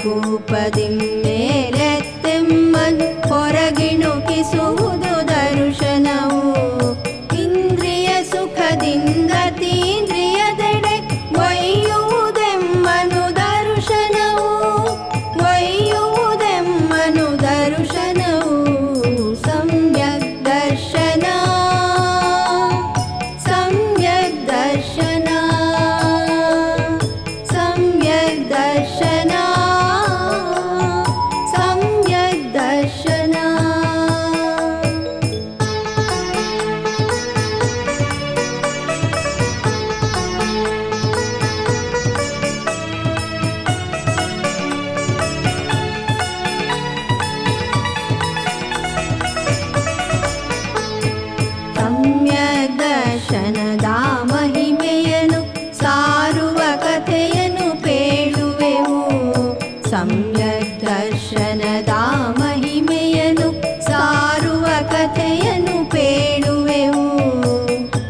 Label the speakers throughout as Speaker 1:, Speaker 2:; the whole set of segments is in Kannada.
Speaker 1: ಕೂಪದಿಂ ಮೇಲೆತ್ತೆಮ್ಮನ್ ಹೊರಗಿಣುಕಿಸುವುದು ದರ್ಶನವು. ಇಂದ್ರಿಯ ಸುಖದಿಂದ ತೀಂದ್ರಿಯದೆಡೆ ಒಯ್ಯುವುದೆಮ್ಮನು ದರ್ಶನವು. ಒಯ್ಯುವುದೆಮ್ಮನು ದರ್ಶನವು. ಸಮ್ಯಕ್ ದರ್ಶನ ಸಮ್ಯಕ್ ದರ್ಶನ ಸಮ್ಯಕ್ ದರ್ಶನ ಸಮ್ಯಕ್ ದರ್ಶನ. ಸಮ್ಯಕ್ ದರ್ಶನದ ಮಹಿಮೆಯನ್ನು ಸಾರುವ ಕಥೆಯನ್ನು ಪೇಳುವೆವು. ಸಮ್ಯಕ್ ದರ್ಶನದ ಮಹಿಮೆಯನ್ನು ಸಾರುವ ಕಥೆಯನ್ನು ಪೇಳುವೆವು.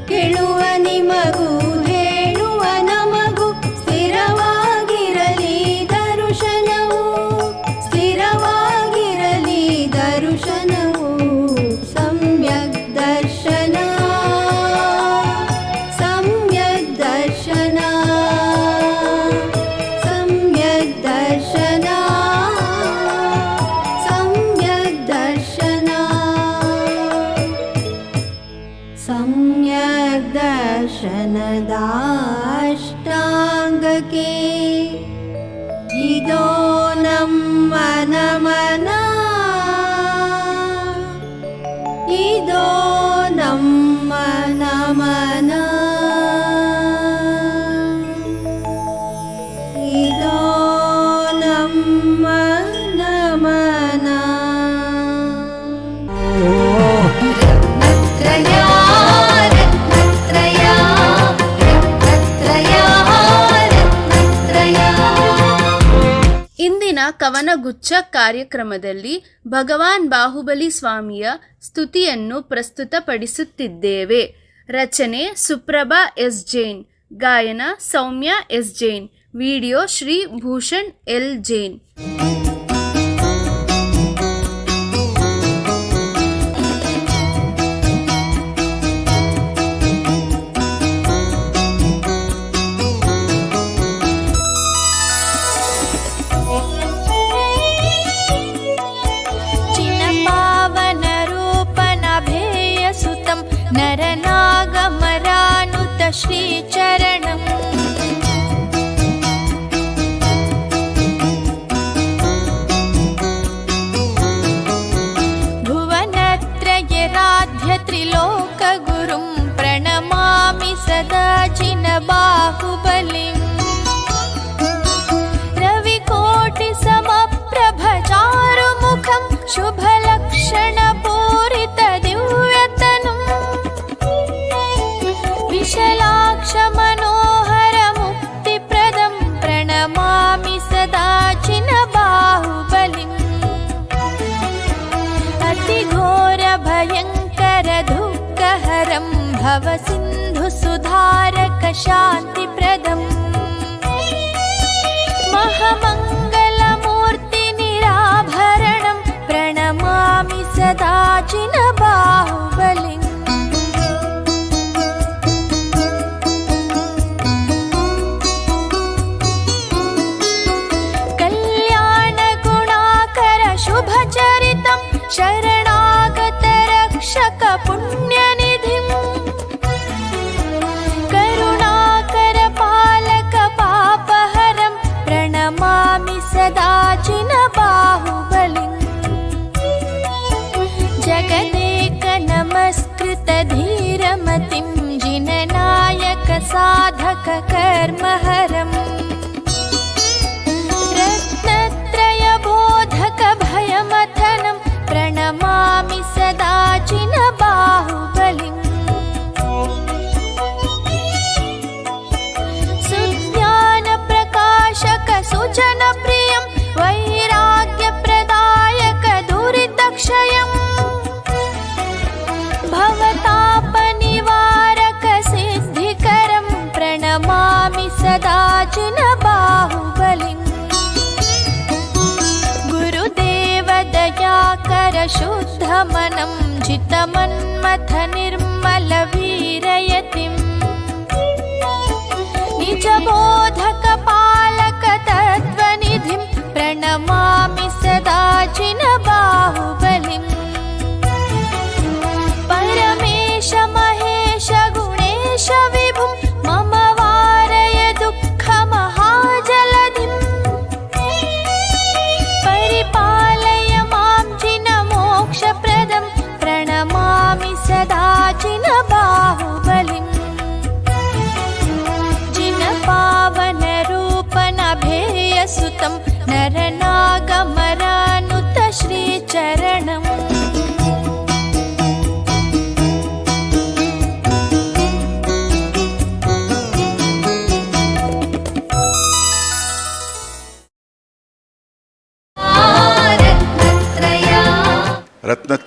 Speaker 1: ಕೇಳುವ ನಿಮಗೂ ಹೇಳುವ ನಮಗೂ ಸ್ಥಿರವಾಗಿರಲಿ ದರ್ಶನವು. ಸ್ಥಿರವಾಗಿರಲಿ ದರ್ಶನವು. ಸಮ್ಯಕ್ ದರ್ಶನ ಸಮ್ಯಕ್ ದರ್ಶನ ಸಮ್ಯಕ್ ದರ್ಶನ ಸಮ್ಯಕ್ ದರ್ಶನ. ಸಮ್ಯಕ್ ದರ್ಶನದ ಅಷ್ಟಾಂಗಕ್ಕೆ ಇದೋ ನಮ್ಮ ನಮನ. ಇದೋ ನಮ್ಮ ನಮನ. ಇದೋ ನಮ್ಮ ನಮನ. ರತ್ನತ್ರಯ ರತ್ನತ್ರಯ ರತ್ನತ್ರಯ ರತ್ನತ್ರಯ.
Speaker 2: ಇಂದಿನ ಕವನಗುಚ್ಛ ಕಾರ್ಯಕ್ರಮದಲ್ಲಿ ಭಗವಾನ್ ಬಾಹುಬಲಿ ಸ್ವಾಮಿಯ ಸ್ತುತಿಯನ್ನು ಪ್ರಸ್ತುತಪಡಿಸುತ್ತಿದ್ದೇವೆ. ರಚನೆ ಸುಪ್ರಭಾ ಎಸ್ ಜೈನ್. ಗಾಯನ Soumya S Jain. Video Shri Bhushan L Jain.
Speaker 3: चिन्नपावन रूपनभेय सुतं नरनागमरानुत श्रीचरणम्. भुवनत्रयराध्य त्रिलोकगुरुं प्रणमामि सदा जिनबाहुबलिम्. रविकोटिसमप्रभचारुमुखं शुभलक्षणपूरितदिव्यतनुम्. विशलाक्षमनोहरमुक्तिप्रदं प्रणमामि सदा जिनबाहुबलिम्. अतिघोरभयङ्करदुःखहरं भवसिन्धुसुधारकशान्तिप्रदम्. महामङ्गलमूर्तिनिराभरणं प्रणमामि सदा जिनबाहुबलिम्. कल्याणगुणाकर शुभचरितं शरणागतरक्षकपुण्यनिधिम्. करुणाकरपालकपापहरं प्रणमामि सदा जिनबाहुबलिम्. जगदेकनमस्कृतधीरमतिं जिननायकसाधककर्महरम्. रत्नत्रयबोधकभयमथनं प्रणमामि सदा जिनबाहुबलिम्. सुज्ञानप्रकाशकसुजनप्रियं वैराग्यप्रदायकदुरितक्षयम्. भवतापनिवारकसिद्धिकरं प्रणमामि सदा जिनबाहुबलिम्.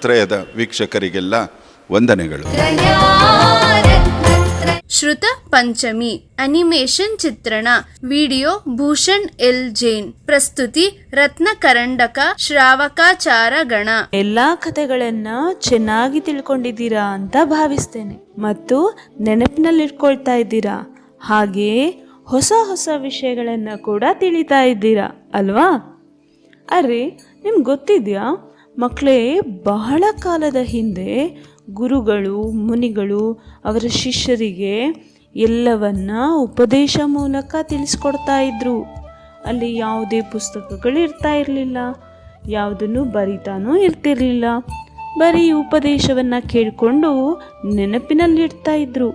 Speaker 4: ರತ್ನತ್ರಯದ ವೀಕ್ಷಕರಿಗೆಲ್ಲ ವಂದನೆಗಳು.
Speaker 2: ಶ್ರುತ ಪಂಚಮಿ ಅನಿಮೇಷನ್ ಚಿತ್ರಣ ವಿಡಿಯೋ ಭೂಷಣ್ ಎಲ್ ಜೈನ್ ಪ್ರಸ್ತುತಿ ರತ್ನ ಕರಂಡಕ ಶ್ರಾವಕಾಚಾರ ಗಣ.
Speaker 5: ಎಲ್ಲಾ ಕಥೆಗಳನ್ನ ಚೆನ್ನಾಗಿ ತಿಳ್ಕೊಂಡಿದ್ದೀರಾ ಅಂತ ಭಾವಿಸ್ತೇನೆ ಮತ್ತು ನೆನಪಿನಲ್ಲಿಟ್ಕೊಳ್ತಾ ಇದ್ದೀರಾ. ಹಾಗೆಯೇ ಹೊಸ ಹೊಸ ವಿಷಯಗಳನ್ನ ಕೂಡ ತಿಳಿತಾ ಇದ್ದೀರಾ ಅಲ್ವಾ? ಅರೆ, ನಿಮ್ಗೆ ಗೊತ್ತಿದೆಯಾ ಮಕ್ಕಳೇ, ಬಹಳ ಕಾಲದ ಹಿಂದೆ ಗುರುಗಳು ಮುನಿಗಳು ಅವರ ಶಿಷ್ಯರಿಗೆ ಎಲ್ಲವನ್ನ ಉಪದೇಶ ಮೂಲಕ ತಿಳಿಸ್ಕೊಡ್ತಾ ಇದ್ರು. ಅಲ್ಲಿ ಯಾವುದೇ ಪುಸ್ತಕಗಳು ಇರ್ತಾ ಇರಲಿಲ್ಲ, ಯಾವುದನ್ನು ಬರಿತಾನೂ ಇರ್ತಿರ್ಲಿಲ್ಲ. ಬರೀ ಉಪದೇಶವನ್ನು ಕೇಳಿಕೊಂಡು ನೆನಪಿನಲ್ಲಿಡ್ತಾ ಇದ್ರು.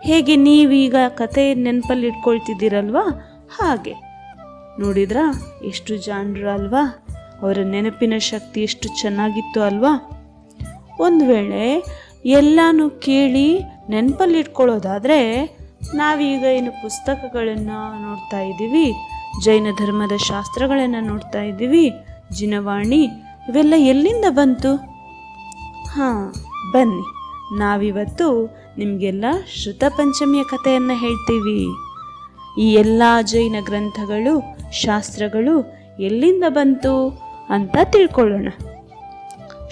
Speaker 5: ಹೇಗೆ ನೀವೀಗ ಕತೆ ನೆನಪಲ್ಲಿ ಇಟ್ಕೊಳ್ತಿದ್ದೀರಲ್ವಾ, ಹಾಗೆ ನೋಡಿದ್ರಾ ಎಷ್ಟು ಜಾಣರು ಅಲ್ವಾ? ಅವರ ನೆನಪಿನ ಶಕ್ತಿ ಎಷ್ಟು ಚೆನ್ನಾಗಿತ್ತು ಅಲ್ವಾ? ಒಂದು ವೇಳೆ ಎಲ್ಲನೂ ಕೇಳಿ ನೆನಪಲ್ಲಿ ಇಟ್ಕೊಳ್ಳೋದಾದರೆ ನಾವೀಗ ಏನು ಪುಸ್ತಕಗಳನ್ನು ನೋಡ್ತಾ ಇದ್ದೀವಿ, ಜೈನ ಧರ್ಮದ ಶಾಸ್ತ್ರಗಳನ್ನು ನೋಡ್ತಾ ಇದ್ದೀವಿ, ಜಿನವಾಣಿ, ಇವೆಲ್ಲ ಎಲ್ಲಿಂದ ಬಂತು? ಬನ್ನಿ ನಾವಿವತ್ತು ನಿಮಗೆಲ್ಲ ಶ್ರುತ ಪಂಚಮಿಯ ಕಥೆಯನ್ನು ಹೇಳ್ತೀವಿ. ಈ ಎಲ್ಲ ಜೈನ ಗ್ರಂಥಗಳು ಶಾಸ್ತ್ರಗಳು ಎಲ್ಲಿಂದ ಬಂತು ಅಂತ ತಿಳ್ಕೊಳ್ಳೋಣ.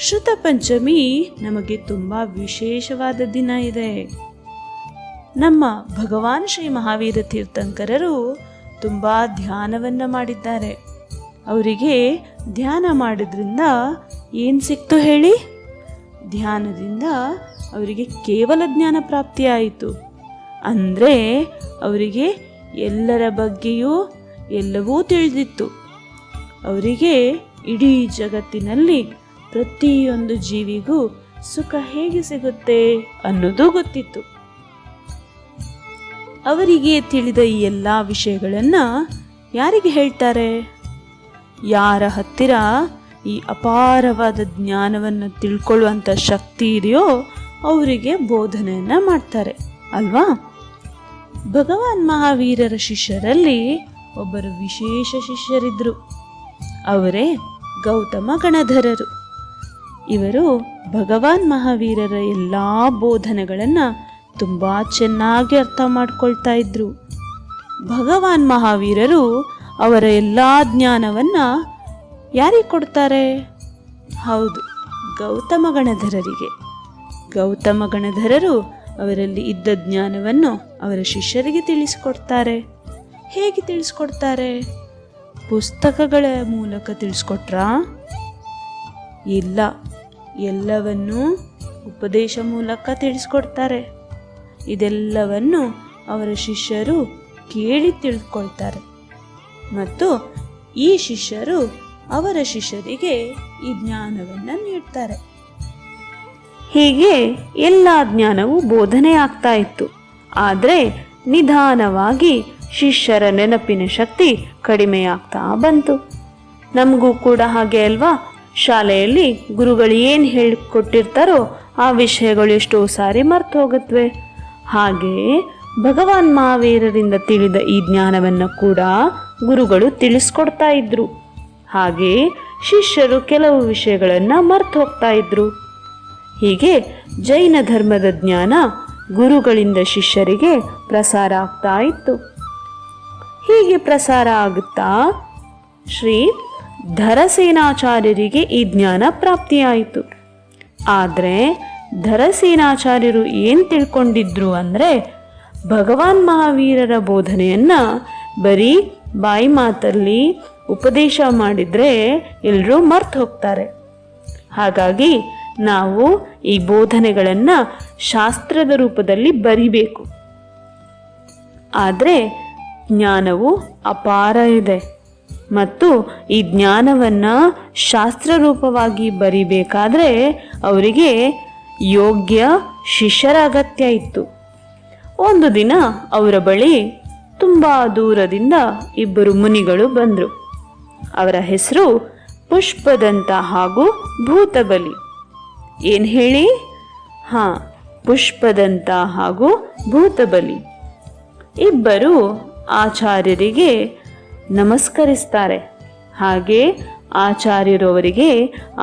Speaker 5: ಶ್ರುತ ಪಂಚಮಿ ನಮಗೆ ತುಂಬ ವಿಶೇಷವಾದ ದಿನ ಇದೆ. ನಮ್ಮ ಭಗವಾನ್ ಶ್ರೀ ಮಹಾವೀರ ತೀರ್ಥಂಕರರು ತುಂಬ ಧ್ಯಾನವನ್ನು ಮಾಡಿದ್ದಾರೆ. ಅವರಿಗೆ ಧ್ಯಾನ ಮಾಡಿದ್ರಿಂದ ಏನು ಸಿಕ್ತು ಹೇಳಿ? ಧ್ಯಾನದಿಂದ ಅವರಿಗೆ ಕೇವಲ ಜ್ಞಾನ ಪ್ರಾಪ್ತಿಯಾಯಿತು. ಅಂದರೆ ಅವರಿಗೆ ಎಲ್ಲರ ಬಗ್ಗೆಯೂ ಎಲ್ಲವೂ ತಿಳಿದಿತ್ತು. ಅವರಿಗೆ ಇಡೀ ಜಗತ್ತಿನಲ್ಲಿ ಪ್ರತಿಯೊಂದು ಜೀವಿಗೂ ಸುಖ ಹೇಗೆ ಸಿಗುತ್ತೆ ಅನ್ನೋದು ಗೊತ್ತಿತ್ತು. ಅವರಿಗೆ ತಿಳಿದ ಈ ಎಲ್ಲ ವಿಷಯಗಳನ್ನು ಯಾರಿಗೆ ಹೇಳ್ತಾರೆ? ಯಾರ ಹತ್ತಿರ ಈ ಅಪಾರವಾದ ಜ್ಞಾನವನ್ನು ತಿಳ್ಕೊಳ್ಳುವಂಥ ಶಕ್ತಿ ಇದೆಯೋ ಅವರಿಗೆ ಬೋಧನೆಯನ್ನು ಮಾಡ್ತಾರೆ ಅಲ್ವಾ? ಭಗವಾನ್ ಮಹಾವೀರರ ಶಿಷ್ಯರಲ್ಲಿ ಒಬ್ಬರು ವಿಶೇಷ ಶಿಷ್ಯರಿದ್ದರು. ಅವರೇ ಗೌತಮ ಗಣಧರರು. ಇವರು ಭಗವಾನ್ ಮಹಾವೀರರ ಎಲ್ಲ ಬೋಧನೆಗಳನ್ನು ತುಂಬ ಚೆನ್ನಾಗಿ ಅರ್ಥ ಮಾಡ್ಕೊಳ್ತಾ ಇದ್ರು. ಭಗವಾನ್ ಮಹಾವೀರರು ಅವರ ಎಲ್ಲ ಜ್ಞಾನವನ್ನು ಯಾರಿಗೆ ಕೊಡ್ತಾರೆ? ಹೌದು, ಗೌತಮ ಗಣಧರರಿಗೆ. ಗೌತಮ ಗಣಧರರು ಅವರಲ್ಲಿ ಇದ್ದ ಜ್ಞಾನವನ್ನು ಅವರ ಶಿಷ್ಯರಿಗೆ ತಿಳಿಸಿಕೊಡ್ತಾರೆ. ಹೇಗೆ ತಿಳಿಸ್ಕೊಡ್ತಾರೆ? ಪುಸ್ತಕಗಳ ಮೂಲಕ ತಿಳಿಸ್ಕೊಟ್ರಾ? ಇಲ್ಲ, ಎಲ್ಲವನ್ನೂ ಉಪದೇಶ ಮೂಲಕ ತಿಳಿಸ್ಕೊಡ್ತಾರೆ. ಇದೆಲ್ಲವನ್ನು ಅವರ ಶಿಷ್ಯರು ಕೇಳಿ ತಿಳ್ಕೊಳ್ತಾರೆ ಮತ್ತು ಈ ಶಿಷ್ಯರು ಅವರ ಶಿಷ್ಯರಿಗೆ ಈ ಜ್ಞಾನವನ್ನು ನೀಡ್ತಾರೆ. ಹೀಗೆ ಎಲ್ಲ ಜ್ಞಾನವೂ ಬೋಧನೆ ಆಗ್ತಾ ಇತ್ತು. ಆದರೆ ನಿಧಾನವಾಗಿ ಶಿಷ್ಯರ ನೆನಪಿನ ಶಕ್ತಿ ಕಡಿಮೆಯಾಗ್ತಾ ಬಂತು. ನಮಗೂ ಕೂಡ ಹಾಗೆ ಅಲ್ವಾ? ಶಾಲೆಯಲ್ಲಿ ಗುರುಗಳು ಏನು ಹೇಳಿಕೊಟ್ಟಿರ್ತಾರೋ ಆ ವಿಷಯಗಳು ಎಷ್ಟೋ ಸಾರಿ ಮರ್ತು ಹೋಗುತ್ತವೆ. ಹಾಗೆಯೇ ಭಗವಾನ್ ಮಹಾವೀರರಿಂದ ತಿಳಿದ ಈ ಜ್ಞಾನವನ್ನು ಕೂಡ ಗುರುಗಳು ತಿಳಿಸ್ಕೊಡ್ತಾ ಇದ್ರು. ಹಾಗೆ ಶಿಷ್ಯರು ಕೆಲವು ವಿಷಯಗಳನ್ನು ಮರ್ತು ಹೋಗ್ತಾ ಇದ್ರು. ಹೀಗೆ ಜೈನ ಧರ್ಮದ ಜ್ಞಾನ ಗುರುಗಳಿಂದ ಶಿಷ್ಯರಿಗೆ ಪ್ರಸಾರ ಆಗ್ತಾ ಇತ್ತು. ಹೀಗೆ ಪ್ರಸಾರ ಆಗುತ್ತಾ ಶ್ರೀ ಧರಸೇನಾಚಾರ್ಯರಿಗೆ ಈ ಜ್ಞಾನ ಪ್ರಾಪ್ತಿಯಾಯಿತು. ಆದರೆ ಧರಸೇನಾಚಾರ್ಯರು ಏನು ತಿಳ್ಕೊಂಡಿದ್ರು ಅಂದರೆ, ಭಗವಾನ್ ಮಹಾವೀರರ ಬೋಧನೆಯನ್ನು ಬರೀ ಬಾಯಿ ಮಾತಲ್ಲಿ ಉಪದೇಶ ಮಾಡಿದರೆ ಎಲ್ಲರೂ ಮರ್ತು ಹೋಗ್ತಾರೆ. ಹಾಗಾಗಿ ನಾವು ಈ ಬೋಧನೆಗಳನ್ನು ಶಾಸ್ತ್ರದ ರೂಪದಲ್ಲಿ ಬರಿಬೇಕು. ಆದರೆ ಜ್ಞಾನವು ಅಪಾರ ಇದೆ ಮತ್ತು ಈ ಜ್ಞಾನವನ್ನು ಶಾಸ್ತ್ರ ರೂಪವಾಗಿ ಬರಿಬೇಕಾದ್ರೆ ಅವರಿಗೆ ಯೋಗ್ಯ ಶಿಷ್ಯರ ಅಗತ್ಯ ಇತ್ತು. ಒಂದು ದಿನ ಅವರ ಬಳಿ ತುಂಬ ದೂರದಿಂದ ಇಬ್ಬರು ಮುನಿಗಳು ಬಂದರು. ಅವರ ಹೆಸರು ಪುಷ್ಪದಂತ ಹಾಗೂ ಭೂತಬಲಿ. ಏನು ಹೇಳಿ? ಪುಷ್ಪದಂತ ಹಾಗೂ ಭೂತಬಲಿ ಇಬ್ಬರು ಆಚಾರ್ಯರಿಗೆ ನಮಸ್ಕರಿಸ್ತಾರೆ. ಹಾಗೆ ಆಚಾರ್ಯರು ಅವರಿಗೆ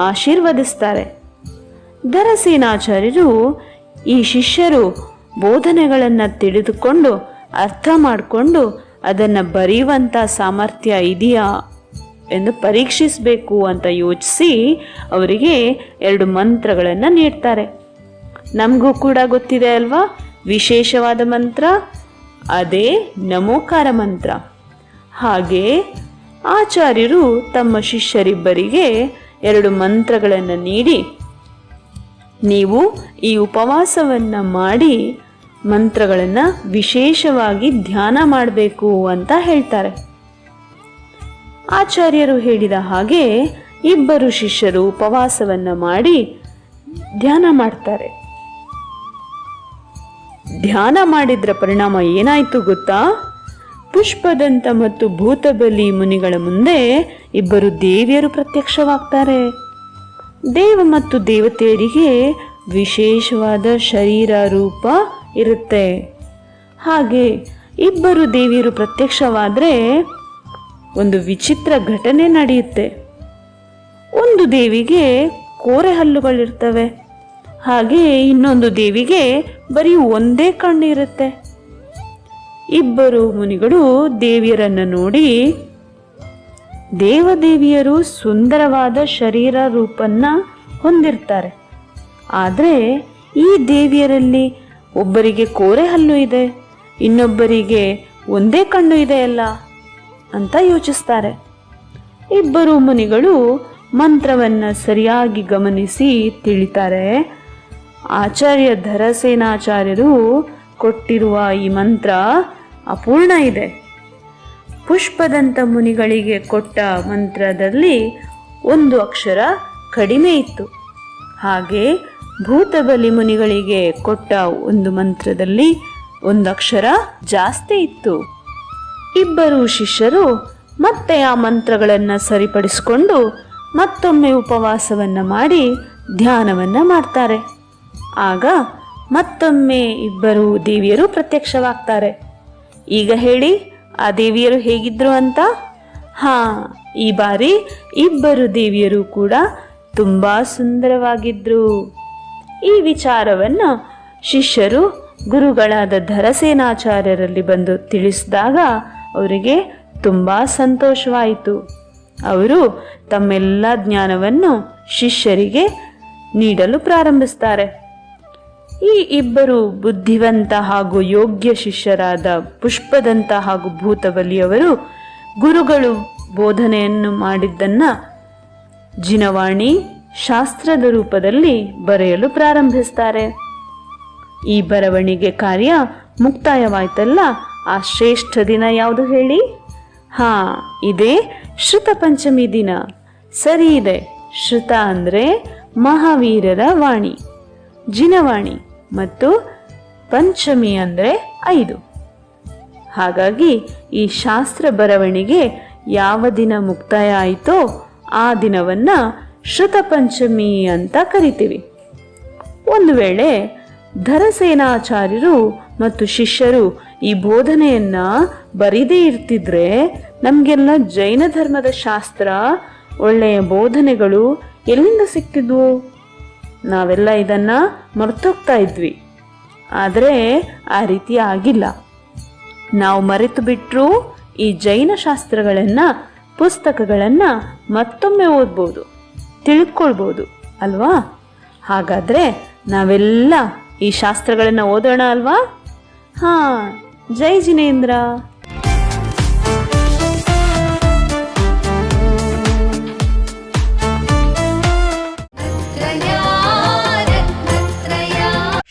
Speaker 5: ಆಶೀರ್ವದಿಸ್ತಾರೆ. ಧರಸೇನಾಚಾರ್ಯರು ಈ ಶಿಷ್ಯರು ಬೋಧನೆಗಳನ್ನು ತಿಳಿದುಕೊಂಡು ಅರ್ಥ ಮಾಡಿಕೊಂಡು ಅದನ್ನು ಬರೆಯುವಂಥ ಸಾಮರ್ಥ್ಯ ಇದೆಯಾ ಎಂದು ಪರೀಕ್ಷಿಸಬೇಕು ಅಂತ ಯೋಚಿಸಿ ಅವರಿಗೆ 2 ಮಂತ್ರಗಳನ್ನು ನೀಡ್ತಾರೆ. ನಮಗೂ ಕೂಡ ಗೊತ್ತಿದೆ ಅಲ್ವಾ ವಿಶೇಷವಾದ ಮಂತ್ರ, ಅದೇ ನಮೋಕಾರ ಮಂತ್ರ. ಹಾಗೆ ಆಚಾರ್ಯರು ತಮ್ಮ ಶಿಷ್ಯರಿಬ್ಬರಿಗೆ 2 ಮಂತ್ರಗಳನ್ನು ನೀಡಿ, ನೀವು ಈ ಉಪವಾಸವನ್ನು ಮಾಡಿ ಮಂತ್ರಗಳನ್ನು ವಿಶೇಷವಾಗಿ ಧ್ಯಾನ ಮಾಡಬೇಕು ಅಂತ ಹೇಳ್ತಾರೆ. ಆಚಾರ್ಯರು ಹೇಳಿದ ಹಾಗೆ ಇಬ್ಬರು ಶಿಷ್ಯರು ಉಪವಾಸವನ್ನು ಮಾಡಿ ಧ್ಯಾನ ಮಾಡ್ತಾರೆ. ಧ್ಯಾನ ಮಾಡಿದ್ರ ಪರಿಣಾಮ ಏನಾಯ್ತು ಗೊತ್ತಾ? ಪುಷ್ಪದಂತ ಮತ್ತು ಭೂತಬಲಿ ಮುನಿಗಳ ಮುಂದೆ ಇಬ್ಬರು ದೇವಿಯರು ಪ್ರತ್ಯಕ್ಷವಾಗ್ತಾರೆ. ದೇವ ಮತ್ತು ದೇವತೆಯರಿಗೆ ವಿಶೇಷವಾದ ಶರೀರ ರೂಪ ಇರುತ್ತೆ. ಹಾಗೆ ಇಬ್ಬರು ದೇವಿಯರು ಪ್ರತ್ಯಕ್ಷವಾದರೆ ಒಂದು ವಿಚಿತ್ರ ಘಟನೆ ನಡೆಯುತ್ತೆ. ಒಂದು ದೇವಿಗೆ ಕೋರೆ ಹಲ್ಲುಗಳಿರ್ತವೆ, ಹಾಗೆ ಇನ್ನೊಂದು ದೇವಿಗೆ ಬರೀ ಒಂದೇ ಕಣ್ಣು ಇರುತ್ತೆ. ಇಬ್ಬರು ಮುನಿಗಳು ದೇವಿಯರನ್ನು ನೋಡಿ, ದೇವದೇವಿಯರು ಸುಂದರವಾದ ಶರೀರ ರೂಪನ್ನ ಹೊಂದಿರ್ತಾರೆ, ಆದರೆ ಈ ದೇವಿಯರಲ್ಲಿ ಒಬ್ಬರಿಗೆ ಕೋರೆ ಹಲ್ಲು ಇದೆ, ಇನ್ನೊಬ್ಬರಿಗೆ ಒಂದೇ ಕಣ್ಣು ಇದೆಯಲ್ಲ ಅಂತ ಯೋಚಿಸ್ತಾರೆ. ಇಬ್ಬರು ಮುನಿಗಳು ಮಂತ್ರವನ್ನು ಸರಿಯಾಗಿ ಗಮನಿಸಿ ತಿಳಿತಾರೆ, ಆಚಾರ್ಯ ಧರಸೇನಾಚಾರ್ಯರು ಕೊಟ್ಟಿರುವ ಈ ಮಂತ್ರ ಅಪೂರ್ಣ ಇದೆ. ಪುಷ್ಪದಂತ ಮುನಿಗಳಿಗೆ ಕೊಟ್ಟ ಮಂತ್ರದಲ್ಲಿ ಒಂದು ಅಕ್ಷರ ಕಡಿಮೆ ಇತ್ತು, ಹಾಗೆ ಭೂತಬಲಿ ಮುನಿಗಳಿಗೆ ಕೊಟ್ಟ ಒಂದು ಮಂತ್ರದಲ್ಲಿ ಒಂದು ಅಕ್ಷರ ಜಾಸ್ತಿ ಇತ್ತು. ಇಬ್ಬರು ಶಿಷ್ಯರು ಮತ್ತೆ ಆ ಮಂತ್ರಗಳನ್ನು ಸರಿಪಡಿಸಿಕೊಂಡು ಮತ್ತೊಮ್ಮೆ ಉಪವಾಸವನ್ನು ಮಾಡಿ ಧ್ಯಾನವನ್ನು ಮಾಡ್ತಾರೆ. ಆಗ ಮತ್ತೊಮ್ಮೆ ಇಬ್ಬರು ದೇವಿಯರು ಪ್ರತ್ಯಕ್ಷವಾಗ್ತಾರೆ. ಈಗ ಹೇಳಿ, ಆ ದೇವಿಯರು ಹೇಗಿದ್ರು ಅಂತ? ಈ ಬಾರಿ ಇಬ್ಬರು ದೇವಿಯರು ಕೂಡ ತುಂಬಾ ಸುಂದರವಾಗಿದ್ರು. ಈ ವಿಚಾರವನ್ನು ಶಿಷ್ಯರು ಗುರುಗಳಾದ ಧರಸೇನಾಚಾರ್ಯರಲ್ಲಿ ಬಂದು ತಿಳಿಸಿದಾಗ ಅವರಿಗೆ ತುಂಬಾ ಸಂತೋಷವಾಯಿತು. ಅವರು ತಮ್ಮೆಲ್ಲ ಜ್ಞಾನವನ್ನು ಶಿಷ್ಯರಿಗೆ ನೀಡಲು ಪ್ರಾರಂಭಿಸ್ತಾರೆ. ಈ ಇಬ್ಬರು ಬುದ್ಧಿವಂತ ಹಾಗೂ ಯೋಗ್ಯ ಶಿಷ್ಯರಾದ ಪುಷ್ಪದಂತ ಹಾಗೂ ಭೂತಬಲಿಯವರು ಗುರುಗಳು ಬೋಧನೆಯನ್ನು ಮಾಡಿದ್ದನ್ನ ಜಿನವಾಣಿ ಶಾಸ್ತ್ರದ ರೂಪದಲ್ಲಿ ಬರೆಯಲು ಪ್ರಾರಂಭಿಸ್ತಾರೆ. ಈ ಬರವಣಿಗೆ ಕಾರ್ಯ ಮುಕ್ತಾಯವಾಯ್ತಲ್ಲ, ಆ ಶ್ರೇಷ್ಠ ದಿನ ಯಾವುದು ಹೇಳಿ? ಇದೇ ಶ್ರುತ ಪಂಚಮಿ ದಿನ. ಸರಿ ಇದೆ. ಶ್ರುತ ಅಂದರೆ ಮಹಾವೀರರ ವಾಣಿ, ಜಿನವಾಣಿ, ಮತ್ತು ಪಂಚಮಿ ಅಂದರೆ 5. ಹಾಗಾಗಿ ಈ ಶಾಸ್ತ್ರ ಬರವಣಿಗೆ ಯಾವ ದಿನ ಮುಕ್ತಾಯ ಆಯಿತೋ ಆ ದಿನವನ್ನ ಶ್ರುತ ಪಂಚಮಿ ಅಂತ ಕರಿತೀವಿ. ಒಂದು ವೇಳೆ ಧರಸೇನಾಚಾರ್ಯರು ಮತ್ತು ಶಿಷ್ಯರು ಈ ಬೋಧನೆಯನ್ನ ಬರೀದೇ ಇರ್ತಿದ್ರೆ ನಮಗೆಲ್ಲ ಜೈನ ಧರ್ಮದ ಶಾಸ್ತ್ರ, ಒಳ್ಳೆಯ ಬೋಧನೆಗಳು ಎಲ್ಲಿಂದ ಸಿಕ್ತಿದ್ವು? ನಾವೆಲ್ಲ ಇದನ್ನ ಮರ್ತೋಗ್ತಾ ಇದ್ವಿ. ಆದರೆ ಆ ರೀತಿ ಆಗಿಲ್ಲ. ನಾವು ಮರೆತು ಬಿಟ್ಟರು ಈ ಜೈನ ಶಾಸ್ತ್ರಗಳನ್ನ, ಪುಸ್ತಕಗಳನ್ನ ಮತ್ತೊಮ್ಮೆ ಓದ್ಬೋದು, ತಿಳ್ಕೊಳ್ಬೋದು ಅಲ್ವಾ? ಹಾಗಾದ್ರೆ ನಾವೆಲ್ಲ ಈ ಶಾಸ್ತ್ರಗಳನ್ನ ಓದೋಣ ಅಲ್ವಾ? ಜೈ ಜಿನೇಂದ್ರ.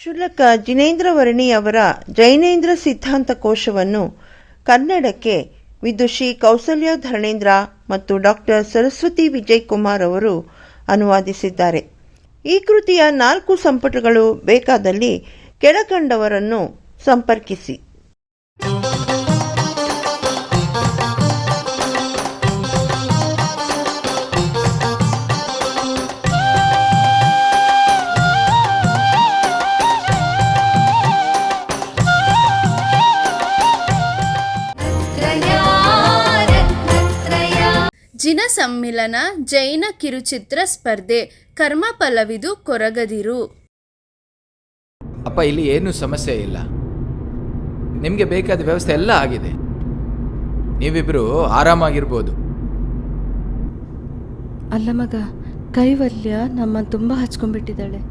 Speaker 6: ಶುಲ್ಕ ಜಿನೇಂದ್ರ ವರ್ಣಿ ಅವರ ಜೈನೇಂದ್ರ ಸಿದ್ಧಾಂತ ಕೋಶವನ್ನು ಕನ್ನಡಕ್ಕೆ ವಿದುಷಿ ಕೌಸಲ್ಯ ಧರ್ಣೇಂದ್ರ ಮತ್ತು ಡಾಕ್ಟರ್ ಸರಸ್ವತಿ ವಿಜಯ್ ಕುಮಾರ್ ಅವರು ಅನುವಾದಿಸಿದ್ದಾರೆ. ಈ ಕೃತಿಯ 4 ಸಂಪುಟಗಳು ಬೇಕಾದಲ್ಲಿ ಕೆಳಕಂಡವರನ್ನು ಸಂಪರ್ಕಿಸಿ.
Speaker 2: ದಿನ ಸಮ್ಮಿಲನ ಜೈನ ಕಿರುಚಿತ್ರ ಸ್ಪರ್ಧೆ ಕರ್ಮಫಲವಿದು ಕೊರಗದಿರು.
Speaker 7: ಅಪ್ಪ, ಇಲ್ಲಿ ಏನೂ ಸಮಸ್ಯೆ ಇಲ್ಲ. ನಿಮಗೆ ಬೇಕಾದ ವ್ಯವಸ್ಥೆ ಎಲ್ಲ ಆಗಿದೆ. ನೀವಿಬ್ಬರು ಆರಾಮಾಗಿರ್ಬೋದು.
Speaker 8: ಅಲ್ಲ ಮಗ, ಕೈವಲ್ಯ ನಮ್ಮನ್ನು ತುಂಬ ಹಚ್ಕೊಂಡ್ಬಿಟ್ಟಿದ್ದಾಳೆ.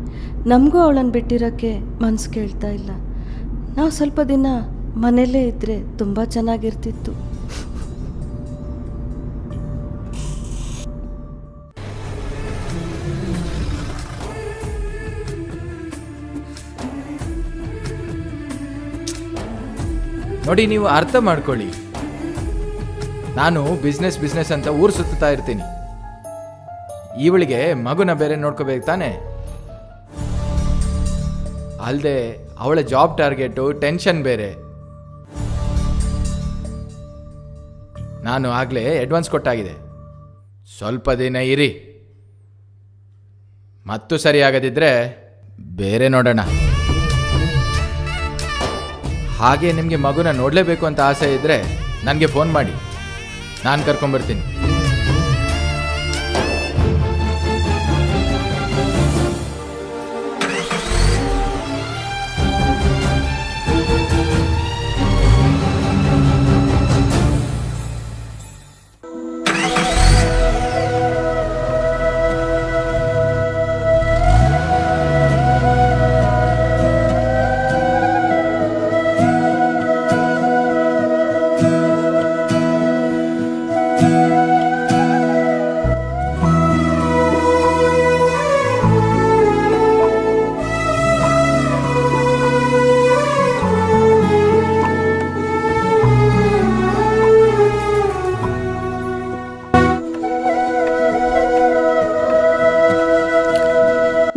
Speaker 8: ನಮಗೂ ಅವಳನ್ನು ಬಿಟ್ಟಿರೋಕ್ಕೆ ಮನಸ್ಸು ಕೇಳ್ತಾ ಇಲ್ಲ. ನಾವು ಸ್ವಲ್ಪ ದಿನ ಮನೆಯಲ್ಲೇ ಇದ್ದರೆ ತುಂಬ ಚೆನ್ನಾಗಿರ್ತಿತ್ತು.
Speaker 7: ನೋಡಿ, ನೀವು ಅರ್ಥ ಮಾಡ್ಕೊಳ್ಳಿ. ನಾನು ಬಿಸ್ನೆಸ್ ಅಂತ ಊರು ಸುತ್ತಾ ಇರ್ತೀನಿ. ಇವಳಿಗೆ ಮಗುನ ಬೇರೆ ನೋಡ್ಕೋಬೇಕು ತಾನೆ. ಅಲ್ಲದೆ ಅವಳ ಜಾಬ್ ಟಾರ್ಗೆಟು, ಟೆನ್ಷನ್ ಬೇರೆ. ನಾನು ಆಗಲೇ ಅಡ್ವಾನ್ಸ್ ಕೊಟ್ಟಾಗಿದೆ. ಸ್ವಲ್ಪ ದಿನ ಇರಿ, ಮತ್ತು ಸರಿಯಾಗದಿದ್ದರೆ ಬೇರೆ ನೋಡೋಣ. ಹಾಗೆ ನಿಮಗೆ ಮಗುನ ನೋಡಲೇಬೇಕು ಅಂತ ಆಸೆ ಇದ್ದರೆ ನನಗೆ ಫೋನ್ ಮಾಡಿ, ನಾನು ಕರ್ಕೊಂಬರ್ತೀನಿ.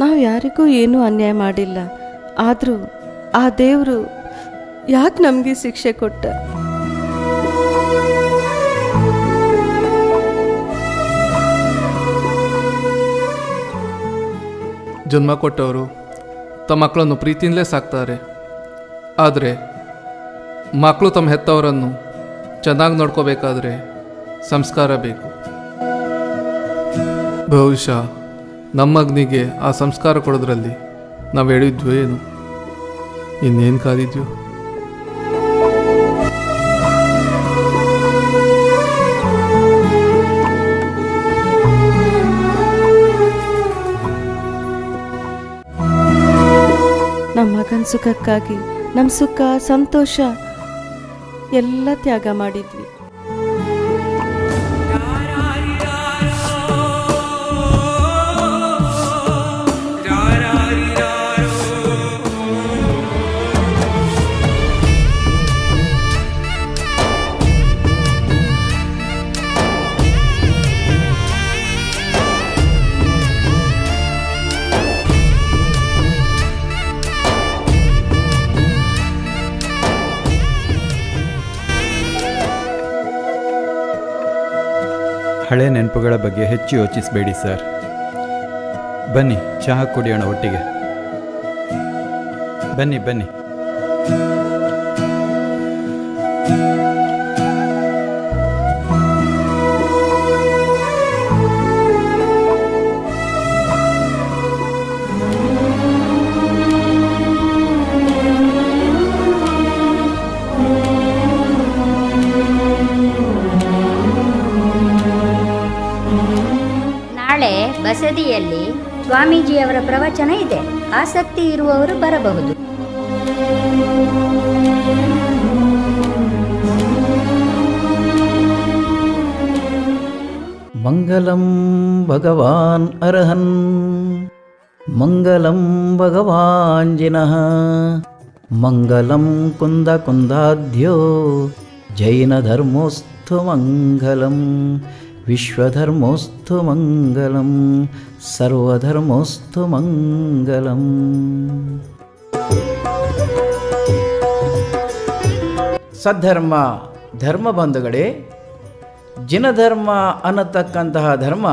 Speaker 8: ನಾವು ಯಾರಿಗೂ ಏನೂ ಅನ್ಯಾಯ ಮಾಡಿಲ್ಲ. ಆದರೂ ಆ ದೇವರು ಯಾಕೆ ನಮಗೆ ಶಿಕ್ಷೆ ಕೊಟ್ಟ?
Speaker 9: ಜನ್ಮ ಕೊಟ್ಟವರು ತಮ್ಮ ಮಕ್ಕಳನ್ನು ಪ್ರೀತಿಯಿಂದಲೇ ಸಾಕ್ತಾರೆ. ಆದರೆ ಮಕ್ಕಳು ತಮ್ಮ ಹೆತ್ತವರನ್ನು ಚೆನ್ನಾಗಿ ನೋಡ್ಕೋಬೇಕಾದ್ರೆ ಸಂಸ್ಕಾರ ಬೇಕು. ಬಹುಶಃ ನಮ್ಮ ಅಗ್ನಿಗೆ ಆ ಸಂಸ್ಕಾರ ಕೊಡೋದ್ರಲ್ಲಿ ನಾವು ಹೇಳಿದ್ವು ಏನು, ಇನ್ನೇನು ಕಾದಿದ್ವು.
Speaker 8: ನಮ್ಮ ಮಗನ ಸುಖಕ್ಕಾಗಿ ನಮ್ಮ ಸುಖ ಸಂತೋಷ ಎಲ್ಲ ತ್ಯಾಗ ಮಾಡಿದ್ವಿ.
Speaker 10: ಹಳೆ ನೆನಪುಗಳ ಬಗ್ಗೆ ಹೆಚ್ಚು ಯೋಚಿಸಬೇಡಿ ಸರ್. ಬನ್ನಿ ಚಹಾ ಕುಡಿಯೋಣ ಒಟ್ಟಿಗೆ. ಬನ್ನಿ ಬನ್ನಿ.
Speaker 11: ನಾಳೆ ಬಸದಿಯಲ್ಲಿ ಸ್ವಾಮೀಜಿಯವರ ಪ್ರವಚನ ಇದೆ. ಆಸಕ್ತಿ ಇರುವವರು ಬರಬಹುದು.
Speaker 12: ಮಂಗಲಂ ಭಗವಾನ್ ಅರ್ಹನ್ ಮಂಗಲಂ ಭಗವಾಂಜಿನಃ ಮಂಗಲಂ ಕುಂದ ಕುಂದಾಧ್ಯ ಜೈನಧರ್ಮೋಸ್ತು ಮಂಗಲಂ ವಿಶ್ವಧರ್ಮೋಸ್ತು ಮಂಗಲಂ ಸರ್ವಧರ್ಮೋಸ್ತು ಮಂಗಲಂ. ಸದ್ಧರ್ಮ ಧರ್ಮ ಬಂಧುಗಳೇ, ಜಿನಧರ್ಮ ಅನ್ನತಕ್ಕಂತಹ ಧರ್ಮ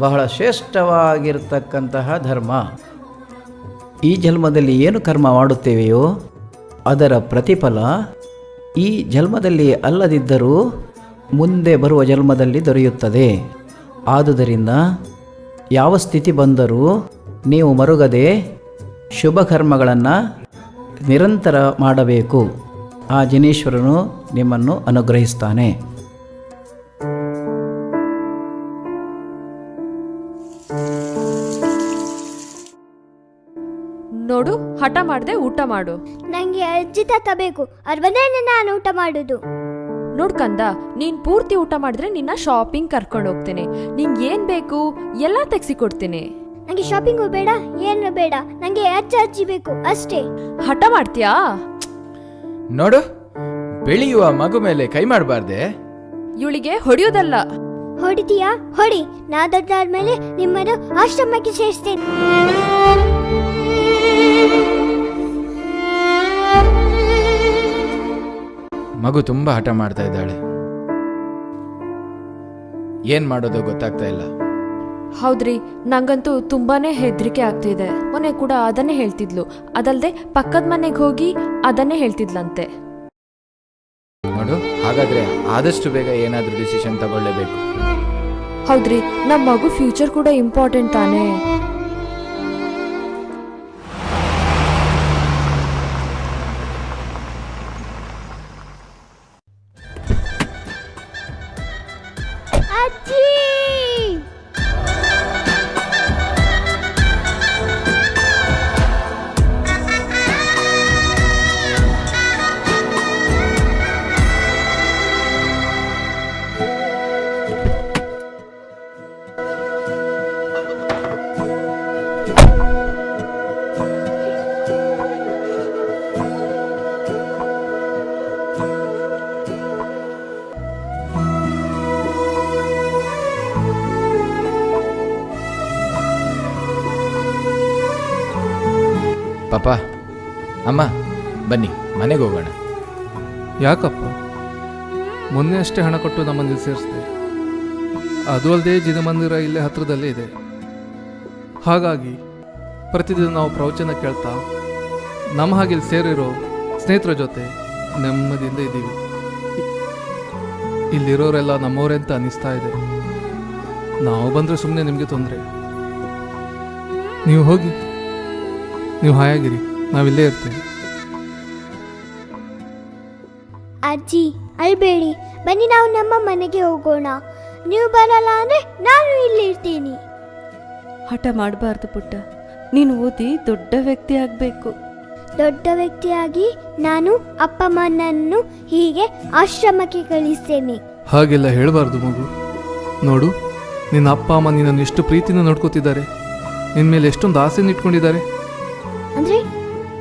Speaker 12: ಬಹಳ ಶ್ರೇಷ್ಠವಾಗಿರ್ತಕ್ಕಂತಹ ಧರ್ಮ. ಈ ಜನ್ಮದಲ್ಲಿ ಏನು ಕರ್ಮ ಮಾಡುತ್ತೇವೆಯೋ ಅದರ ಪ್ರತಿಫಲ ಈ ಜನ್ಮದಲ್ಲಿ ಅಲ್ಲದಿದ್ದರೂ ಮುಂದೆ ಬರುವ ಜನ್ಮದಲ್ಲಿ ದೊರೆಯುತ್ತದೆ. ಆದುದರಿಂದ ಯಾವ ಸ್ಥಿತಿ ಬಂದರೂ ನೀವು ಮರುಗದೆ ಶುಭ ಕರ್ಮಗಳನ್ನು ನಿರಂತರ ಮಾಡಬೇಕು. ಆ ಜಿನೇಶ್ವರನು ನಿಮ್ಮನ್ನು ಅನುಗ್ರಹಿಸ್ತಾನೆ.
Speaker 3: ನೋಡು, ಹಠ ಮಾಡದೆ ಊಟ ಮಾಡು.
Speaker 1: ನಂಗೆ ಅಜ್ಜಿ ತಾತ ಬೇಕು, ಅವ್ರು ಬಂದ್ರೆ ನಾನು ಊಟ ಮಾಡುದು.
Speaker 3: ನೋಡ್ಕಂದ, ನೀನ್ ಪೂರ್ತಿ ಊಟ ಮಾಡಿದ್ರೆ ನಿನ್ನ ಶಾಪಿಂಗ್ ಕರ್ಕೊಂಡು ಹೋಗ್ತೇನೆ. ನಿಂಗೆ ಏನ್ ಬೇಕು ಎಲ್ಲ ತೆಗ್ಸಿ ಕೊಡ್ತೀನಿ.
Speaker 1: ನಂಗೆ ಶಾಪಿಂಗು ಬೇಡ, ಏನು ಬೇಡ, ನಂಗೆ ಅಜ್ಜಿ ಬೇಕು ಅಷ್ಟೇ.
Speaker 3: ಹಠ ಮಾಡ್ತೀಯಾ?
Speaker 7: ನೋಡು, ಬೆಳೆಯುವ ಮಗು ಮೇಲೆ ಕೈ ಮಾಡಬಾರ್ದೆ.
Speaker 3: ಇವಳಿಗೆ ಹೊಡೆಯೋದಲ್ಲ.
Speaker 1: ಹೊಡಿತೀಯಾ? ಹೊಡಿ. ನಾ ದೊಡ್ಡಾದ್ಮೇಲೆ ನಿಮ್ಮನ್ನು ಆಶ್ರಮಕ್ಕೆ ಸೇರಿಸ್ತೇನೆ.
Speaker 7: ಮಗು ತುಂಬಾ ಹಠ ಮಾಡ್ತಾ ಇದ್ದಾಳೆ. ಏನ್ ಮಾಡೋದು ಗೊತ್ತಾಗ್ತಾ ಇಲ್ಲ.
Speaker 3: ಹೌದ್ರಿ, ನಂಗಂತೂ ತುಂಬಾನೇ ಹೆದರಿಕೆ ಆಗ್ತಿದೆ. ಮೊನ್ನೆ ಕೂಡ ಅದನ್ನೇ ಹೇಳ್ತಿದ್ಲು. ಅದಲ್ದೆ ಪಕ್ಕದ ಮನೆಗೆ ಹೋಗಿ ಅದನ್ನೇ ಹೇಳ್ತಿದ್ಲಂತೆ.
Speaker 7: ನೋಡು, ಹಾಗಾದ್ರೆ ಆದಷ್ಟು ಬೇಗ ಏನಾದ್ರೂ ಡಿಸಿಷನ್ ತಗೊಳ್ಳೇಬೇಕು.
Speaker 3: ಹೌದ್ರಿ, ನಮ್ಮ ಮಗು ಫ್ಯೂಚರ್ ಕೂಡ ಇಂಪಾರ್ಟೆಂಟ್ ತಾನೇ.
Speaker 1: ಅಜ್ಜಿ,
Speaker 7: ಪಾಪ, ಅಮ್ಮ ಬನ್ನಿ ಮನೆಗೆ ಹೋಗೋಣ.
Speaker 9: ಯಾಕಪ್ಪ? ಮೊನ್ನೆ ಅಷ್ಟೇ ಹಣ ಕೊಟ್ಟು ನಮ್ಮಲ್ಲಿ ಸೇರಿಸಿದೆ. ಅದು ಅಲ್ಲದೆ ಜಿನಮಂದಿರ ಇಲ್ಲೇ ಹತ್ರದಲ್ಲೇ ಇದೆ. ಹಾಗಾಗಿ ಪ್ರತಿದಿನ ನಾವು ಪ್ರವಚನ ಕೇಳ್ತಾ ನಮ್ಮ ಹಾಗೆ ಇಲ್ಲಿ ಸೇರಿರೋ ಸ್ನೇಹಿತರ ಜೊತೆ ನೆಮ್ಮದಿಯಿಂದ ಇದ್ದೀವಿ. ಇಲ್ಲಿರೋರೆಲ್ಲ ನಮ್ಮವರೇ ಅಂತ ಅನ್ನಿಸ್ತಾ ಇದೆ. ನಾವು ಬಂದರೆ ಸುಮ್ಮನೆ ನಿಮಗೆ ತೊಂದರೆ. ನೀವು ಹೋಗಿ, ನೀವು ಹಾಯಾಗಿರಿ, ನಾವಿಲ್ಲೇ ಇರ್ತೇವೆ.
Speaker 1: ಅಜ್ಜಿ ಅಳ್ಬೇಡಿ, ಬನ್ನಿ ನಾವು ನಮ್ಮ ಮನೆಗೆ ಹೋಗೋಣ. ನೀವು ಬರಲ್ಲ ಅಂದ್ರೆ ನಾನು ಇಲ್ಲಿ ಇರ್ತೀನಿ.
Speaker 8: ಹಠ ಮಾಡಬಾರ್ದು ಪುಟ್ಟ. ನೀನು ಓದಿ ದೊಡ್ಡ ವ್ಯಕ್ತಿ ಆಗಬೇಕು.
Speaker 1: ದೊಡ್ಡ ವ್ಯಕ್ತಿಯಾಗಿ ನಾನು ಅಪ್ಪ ಅಮ್ಮನನ್ನು ಹೀಗೆ ಆಶ್ರಮಕ್ಕೆ ಕಳಿಸ್ತೇನೆ.
Speaker 9: ಹಾಗೆಲ್ಲ ಹೇಳಬಾರ್ದು ಮಗು. ನೋಡು, ನಿನ್ನ ಅಪ್ಪ ಅಮ್ಮ ನಿನ್ನನ್ನು ಎಷ್ಟು ಪ್ರೀತಿನ ನೋಡ್ಕೋತಿದ್ದಾರೆ. ನಿನ್ನ ಮೇಲೆ ಎಷ್ಟೊಂದು ಆಸೆನ ಇಟ್ಕೊಂಡಿದ್ದಾರೆ.
Speaker 1: ಅಂದ್ರೆ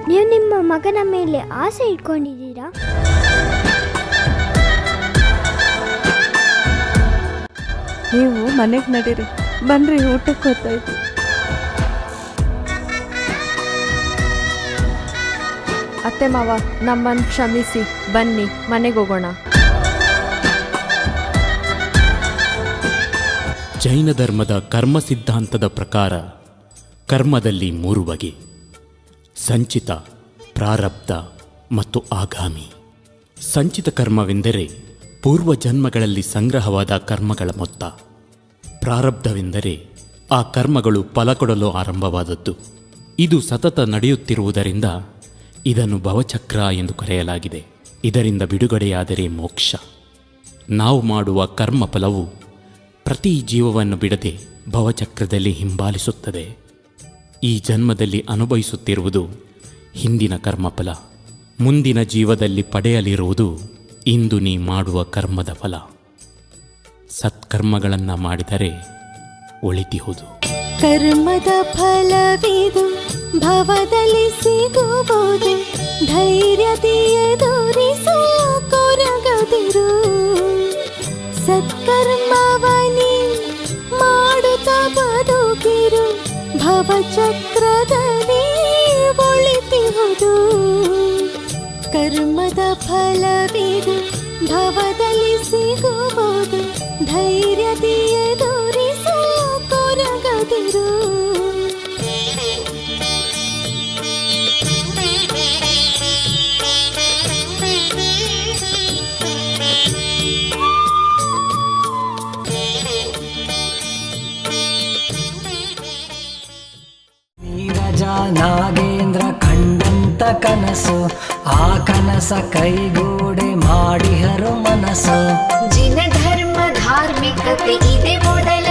Speaker 1: ನೀವು ನಿಮ್ಮ ಮಗನ ಮೇಲೆ ಆಸೆ ಇಟ್ಕೊಂಡಿದ್ದೀರಾ?
Speaker 8: ನೀವು ಮನೆಗೆ ನಡೀರಿ, ಬನ್ರಿ, ಊಟಕ್ಕೆ ಹೊತ್ತಾಯ್ತು.
Speaker 3: ಅತ್ತೆ ಮಾವ, ನಮ್ಮನ್ನು ಕ್ಷಮಿಸಿ, ಬನ್ನಿ ಮನೆಗೆ ಹೋಗೋಣ.
Speaker 13: ಜೈನ ಧರ್ಮದ ಕರ್ಮ ಸಿದ್ಧಾಂತದ ಪ್ರಕಾರ ಕರ್ಮದಲ್ಲಿ 3 ಬಗೆ: ಸಂಚಿತ, ಪ್ರಾರಬ್ಧ ಮತ್ತು ಆಗಾಮಿ. ಸಂಚಿತ ಕರ್ಮವೆಂದರೆ ಪೂರ್ವ ಜನ್ಮಗಳಲ್ಲಿ ಸಂಗ್ರಹವಾದ ಕರ್ಮಗಳ ಮೊತ್ತ. ಪ್ರಾರಬ್ಧವೆಂದರೆ ಆ ಕರ್ಮಗಳು ಫಲ ಕೊಡಲು ಆರಂಭವಾದದ್ದು. ಇದು ಸತತ ನಡೆಯುತ್ತಿರುವುದರಿಂದ ಇದನ್ನು ಭವಚಕ್ರ ಎಂದು ಕರೆಯಲಾಗಿದೆ. ಇದರಿಂದ ಬಿಡುಗಡೆಯಾದರೆ ಮೋಕ್ಷ. ನಾವು ಮಾಡುವ ಕರ್ಮ ಫಲವು ಪ್ರತಿ ಜೀವವನ್ನು ಬಿಡದೆ ಭವಚಕ್ರದಲ್ಲಿ ಹಿಂಬಾಲಿಸುತ್ತದೆ. ಈ ಜನ್ಮದಲ್ಲಿ ಅನುಭವಿಸುತ್ತಿರುವುದು ಹಿಂದಿನ ಕರ್ಮಫಲ. ಮುಂದಿನ ಜೀವದಲ್ಲಿ ಪಡೆಯಲಿರುವುದು ಇಂದು ನೀ ಮಾಡುವ ಕರ್ಮದ ಫಲ. ಸತ್ಕರ್ಮಗಳನ್ನು ಮಾಡಿದರೆ ಒಳಿತಿಹುದು.
Speaker 3: ಕರ್ಮದ ಫಲವಿದು ಭವದಲ್ಲಿ ಸಿಗುವುದು. ಧೈರ್ಯದಿಯ ಎದುರಿಸು ಕೊರಗದಿರು. ಸತ್ಕರ್ಮವನಿ ಮಾಡುತ್ತ ಬದುಕಿರು. ಭವಚಕ್ರದಲ್ಲಿ ಒಳಿತಿಹುದು. ಕರ್ಮದ ಫಲವಿದು ಭವದಲ್ಲಿ ಸಿಗುವುದು. ಧೈರ್ಯದಿಯ ಎದುರಿಸು ಕೊರಗದಿರು.
Speaker 14: ನಾಗೇಂದ್ರ ಕಂಡಂತ ಕನಸು, ಆ ಕನಸ ಕೈಗೂಡೆ ಮಾಡಿಹರು ಮನಸ್ಸು.
Speaker 15: ಜಿನ ಧರ್ಮ ಧಾರ್ಮಿಕತೆ ಇದೆ ಮೊದಲ